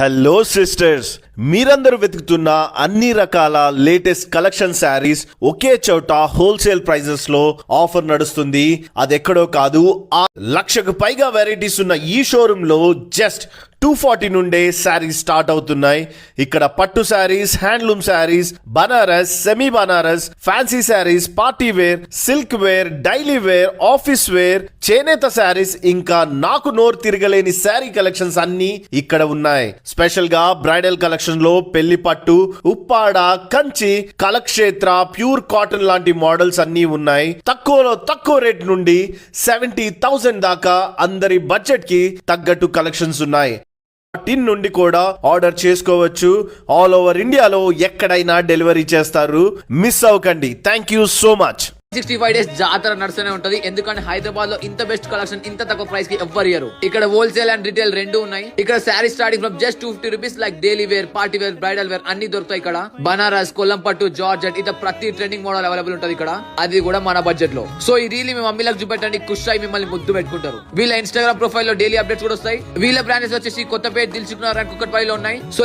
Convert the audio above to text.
Hello sisters, మీరందరూ వెతుకుతున్న అన్ని రకాల లేటెస్ట్ కలెక్షన్ శారీస్ ఒకే చోట హోల్సేల్ ప్రైజెస్ లో ఆఫర్ నడుస్తుంది. అదెక్కడో కాదు, 1,00,000కు పైగా వెరైటీస్ ఉన్న ఈ షోరూమ్ లో జస్ట్ 240 నుండే శారీస్ స్టార్ట్ అవుతున్నాయి. ఇక్కడ పట్టు saris, handloom saris, Banaras, semi Banaras, fancy saris, party wear, silk wear, daily wear, office wear, చేనేత శారీస్, ఇంకా నాకు నోరు తిరగలేని శారీ కలెక్షన్స్ అన్ని ఇక్కడ ఉన్నాయి. స్పెషల్ గా బ్రైడల్ కలెక్షన్ లో పెళ్లి పట్టు, ఉప్పాడ, కంచి, కలక్షేత్ర, ప్యూర్ కాటన్ లాంటి మోడల్స్ అన్ని ఉన్నాయి. తక్కువలో తక్కువ రేట్ నుండి 70,000 దాకా అందరి బడ్జెట్ కి తగ్గట్టు కలెక్షన్స్ ఉన్నాయి. నుండి కూడా ఆర్డర్ చేసుకోవచ్చు. ఆల్ ఓవర్ ఇండియాలో ఎక్కడైనా డెలివరీ చేస్తారు. మిస్ అవ్వకండి. Thank you so much. 65 days జాతర నడుస్తూనే ఉంటది. ఎందుకంటే హైదరాబాద్ లో ఇంత బెస్ట్ కలెక్షన్ ఇంత తక్కువ ప్రైస్ కి ఎవ్వరు ఇయ్యరు. ఇక్కడ హోల్సేల్ అండ్ రిటైల్ రెండు ఉన్నాయి. ఇక్కడ sari starting from just 250 rupees like daily wear, party wear, bridal wear అన్ని దొరుకుతాయి. ఇక్కడ బనారస్, కొల్లం పట్టు, జార్జెట్ ఇట్లా ప్రతి ట్రెండింగ్ మోడల్ అవైలబుల్ ఉంటది ఇక్కడ. అది కూడా మన బడ్జెట్ లో. సో ఈ రీల్ మీ మమ్మీలకు చూపెట్టండి, ఖుష్ అయి మిమ్మల్ని ముద్దు పెట్టుకుంటారు. వీళ్ళ ఇన్స్టాగ్రామ్ ప్రొఫైల్ లో డైలీ అప్డేట్స్ కూడా వస్తాయి. వీళ్ళ బ్రాంచెస్ వచ్చేసి కొత్తపేట, దిల్సుఖ్నగర్ అండ్ కుకట్పల్లిలో ఉన్నాయి. సో